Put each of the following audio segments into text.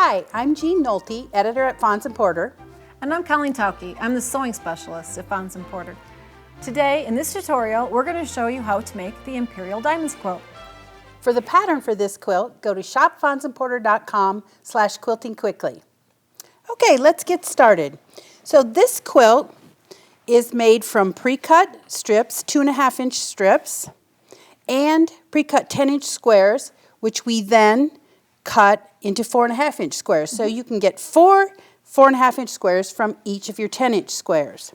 Hi, I'm Jean Nolte, editor at Fons & Porter. And I'm Colleen Tauke. I'm the sewing specialist at Fons & Porter. Today, in this tutorial, we're going to show you how to make the Imperial Diamonds quilt. For the pattern for this quilt, go to shopfonsandporter.com/quiltingquickly. Okay, let's get started. So this quilt is made from pre-cut strips, 2.5-inch strips, and pre-cut 10-inch squares, which we then cut into 4.5-inch squares. So you can get 4.5-inch squares from each of your 10-inch squares.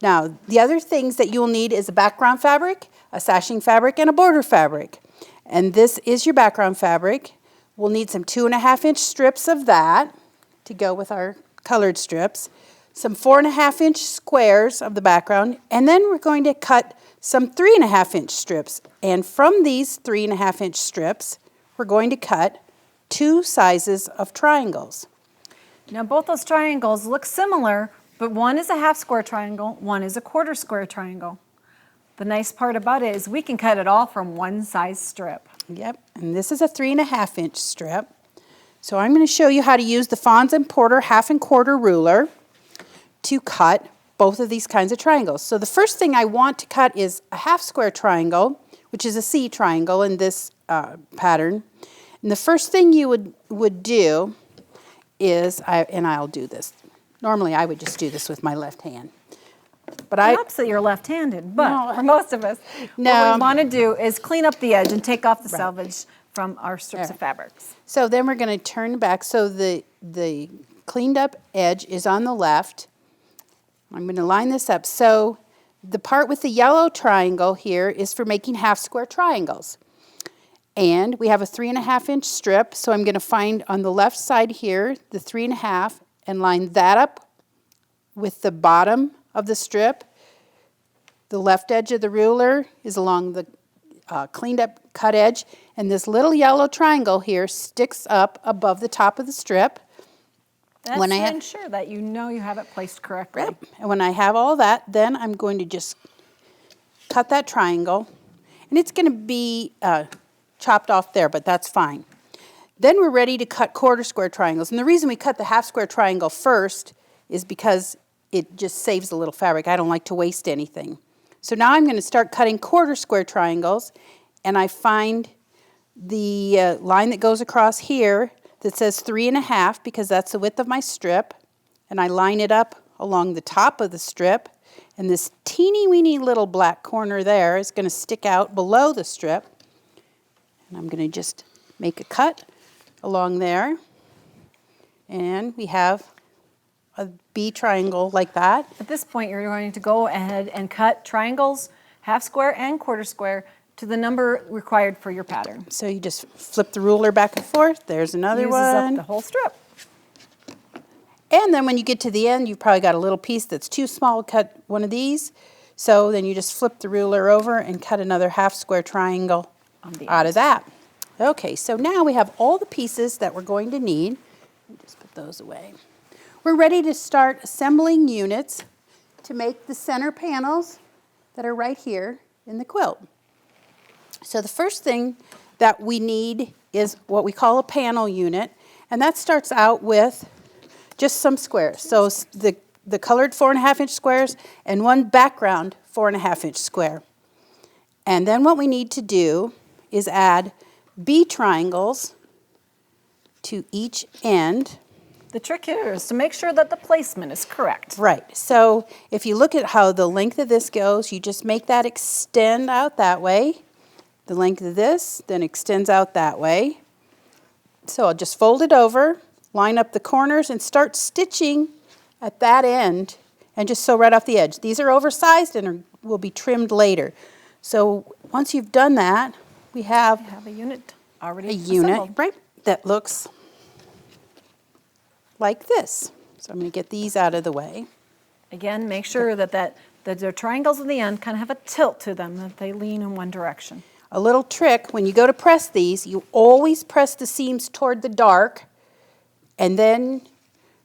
Now, the other things that you will need is a background fabric, a sashing fabric, and a border fabric. And this is your background fabric. We'll need some 2.5-inch strips of that to go with our colored strips, some 4.5-inch squares of the background, and then we're going to cut some 3.5-inch strips. And from these 3.5-inch strips, we're going to cut 2 sizes of triangles. Now both those triangles look similar, but one is a half square triangle, one is a quarter square triangle. The nice part about it is we can cut it all from one size strip. Yep, and this is a 3.5-inch strip. So I'm going to show you how to use the Fons & Porter 1/2 and 1/4 ruler to cut both of these kinds of triangles. So the first thing I want to cut is a half square triangle, which is a C triangle in this pattern. And the first thing you would do is, I'll do this. Normally I would just do this with my left hand. But Perhaps that you're left-handed, but for most of us, what we want to do is clean up the edge and take off the selvage from our strips of fabrics. So then we're going to turn back so the cleaned up edge is on the left. I'm going to line this up. So the part with the yellow triangle here is for making half square triangles. And we have a 3.5-inch strip, so I'm going to find on the left side here the 3.5 and line that up with the bottom of the strip. The left edge of the ruler is along the cleaned up cut edge, and this little yellow triangle here sticks up above the top of the strip. That's to ensure that you know you have it placed correctly. Yep. And when I have all that, then I'm going to just cut that triangle, and it's going to be chopped off there, but that's fine. Then we're ready to cut quarter square triangles. And the reason we cut the half square triangle first is because it just saves a little fabric. I don't like to waste anything. So now I'm going to start cutting quarter square triangles, and I find the line that goes across here that says 3.5 because that's the width of my strip, and I line it up along the top of the strip, and this teeny weeny little black corner there is going to stick out below the strip. And I'm going to just make a cut along there. And we have a B triangle like that. At this point, you're going to go ahead and cut triangles, half square and quarter square, to the number required for your pattern. So you just flip the ruler back and forth. There's another one. Uses up the whole strip. And then when you get to the end, you've probably got a little piece that's too small to cut one of these. So then you just flip the ruler over and cut another half square triangle out of that. Okay, so now we have all the pieces that we're going to need. Just put those away. We're ready to start assembling units to make the center panels that are right here in the quilt. So the first thing that we need is what we call a panel unit, and that starts out with just some squares. So the colored 4.5-inch squares and one background 4.5-inch square. And then what we need to do is add B triangles to each end. The trick here is to make sure that the placement is correct. Right. So if you look at how the length of this goes, you just make that extend out that way. The length of this then extends out that way. So I'll just fold it over, line up the corners, and start stitching at that end, and just sew right off the edge. These are oversized and will be trimmed later. So once you've done that, we have a unit already assembled. Right, that looks like this. So I'm going to get these out of the way. Again, make sure that the triangles at the end kind of have a tilt to them, that they lean in one direction. A little trick, when you go to press these, you always press the seams toward the dark, and then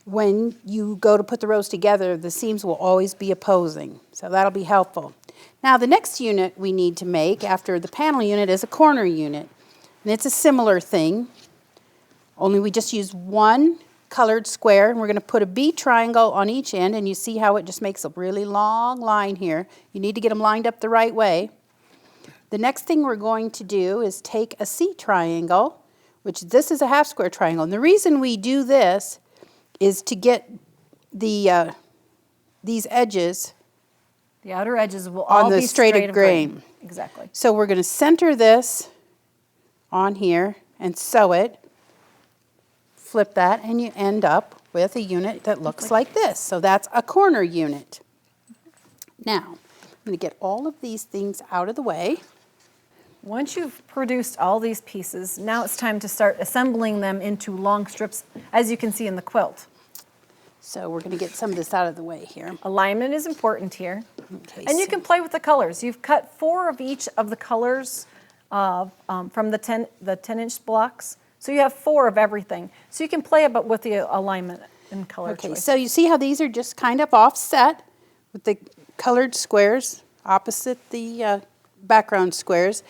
when you go to put the rows together, the seams will always be opposing. So that'll be helpful. Now the next unit we need to make after the panel unit is a corner unit. And it's a similar thing. only we just use one colored square, and we're going to put a B triangle on each end, and you see how it just makes a really long line here. You need to get them lined up the right way. The next thing we're going to do is take a C triangle, which this is a half square triangle. And the reason we do this is to get the these edges The outer edges will on all the be straight straight of grain. Exactly. So we're going to center this on here and sew it, flip that, and you end up with a unit that looks like this. So that's a corner unit. Now, I'm going to get all of these things out of the way. Once you've produced all these pieces, now it's time to start assembling them into long strips, as you can see in the quilt. So we're going to get some of this out of the way here. Alignment is important here. Okay, And you so- can play with the colors. You've cut 4 of each of the colors from the 10-inch blocks. So you have 4 of everything. So you can play about with the alignment and color Okay, choice. so you see how these are just kind of offset with the colored squares opposite the background squares.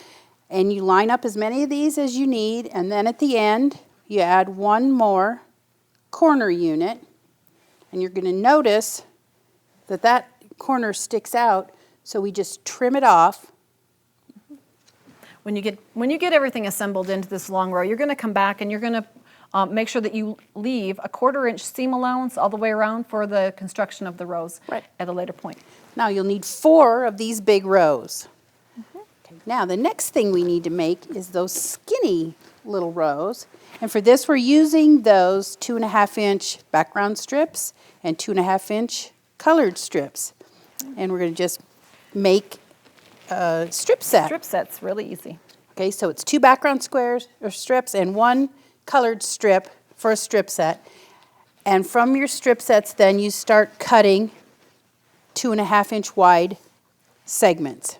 And you line up as many of these as you need, and then at the end, you add one more corner unit. And you're going to notice that that corner sticks out, so we just trim it off. When you get everything assembled into this long row, you're going to come back and you're going to make sure that you leave a 1/4-inch seam allowance all the way around for the construction of the rows at a later point. Now you'll need 4 of these big rows. Okay, now the next thing we need to make is those skinny little rows. And for this we're using those 2.5-inch background strips and 2.5-inch colored strips. And we're going to just make a strip set. Strip set's really easy. Okay, so it's 2 background squares or strips and 1 colored strip for a strip set. And from your strip sets, then you start cutting 2.5-inch wide segments.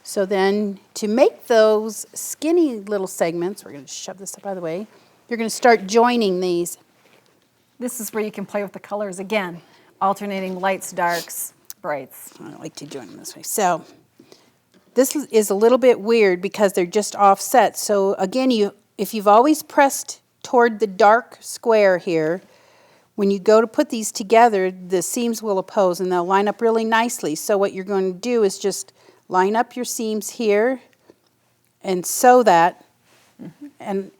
So then to make those skinny little segments, we're going to shove this up out of the way, you're going to start joining these. This is where you can play with the colors again, alternating lights, darks, brights. I don't like to join them this way. So this is a little bit weird because they're just offset. So again, if you've always pressed toward the dark square here, when you go to put these together, the seams will oppose and they'll line up really nicely. So what you're going to do is just line up your seams here and sew that. And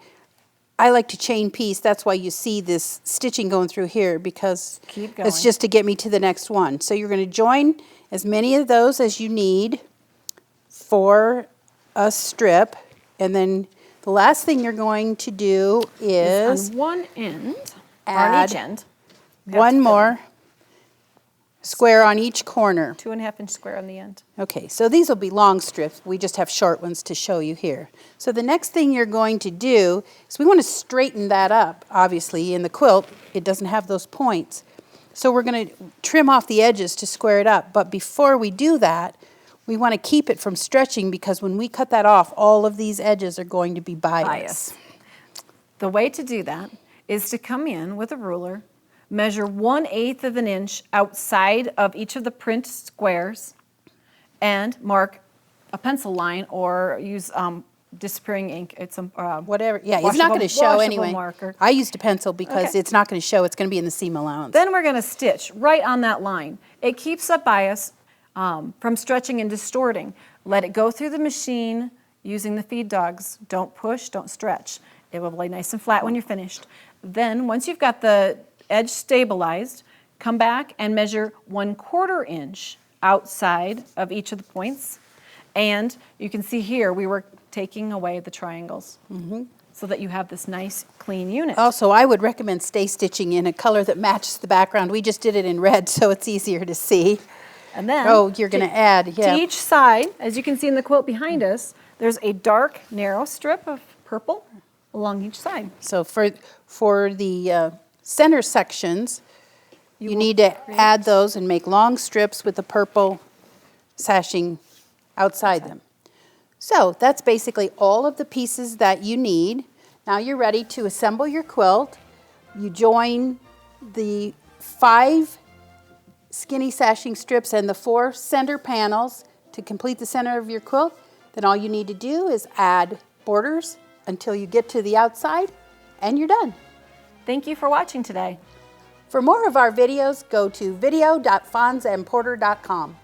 I like to chain piece. That's why you see this stitching going through here, because Keep going. it's just to get me to the next one. So you're going to join as many of those as you need for a strip. And then the last thing you're going to do is on one end, or on add each end, one more square on each corner. 2.5-inch square on the end. Okay, so these will be long strips. We just have short ones to show you here. So the next thing you're going to do is we want to straighten that up. Obviously, in the quilt, it doesn't have those points. So we're going to trim off the edges to square it up. But before we do that, we want to keep it from stretching, because when we cut that off, all of these edges are going to be biased. The way to do that is to come in with a ruler, measure 1/8 of an inch outside of each of the print squares, and mark a pencil line or use disappearing ink. It's a Whatever. Yeah, it's not going to show washable anyway. marker. I used a pencil because Okay. it's not going to show. It's going to be in the seam allowance. Then we're going to stitch right on that line. It keeps that bias from stretching and distorting. Let it go through the machine using the feed dogs. Don't push, don't stretch. It will lay nice and flat when you're finished. Then once you've got the edge stabilized, come back and measure 1/4 inch outside of each of the points. And you can see here we were taking away the triangles so that you have this nice clean unit. Also, I would recommend stay stitching in a color that matches the background. We just did it in red, so it's easier to see. And then Oh, you're going to add, yeah. to each side, as you can see in the quilt behind us, there's a dark, narrow strip of purple along each side. So for the center sections, you need to add those and make long strips with the purple sashing outside them. So that's basically all of the pieces that you need. Now you're ready to assemble your quilt. You join the 5 skinny sashing strips and the 4 center panels to complete the center of your quilt. Then all you need to do is add borders until you get to the outside and you're done. Thank you for watching today. For more of our videos, go to video.fonsandporter.com.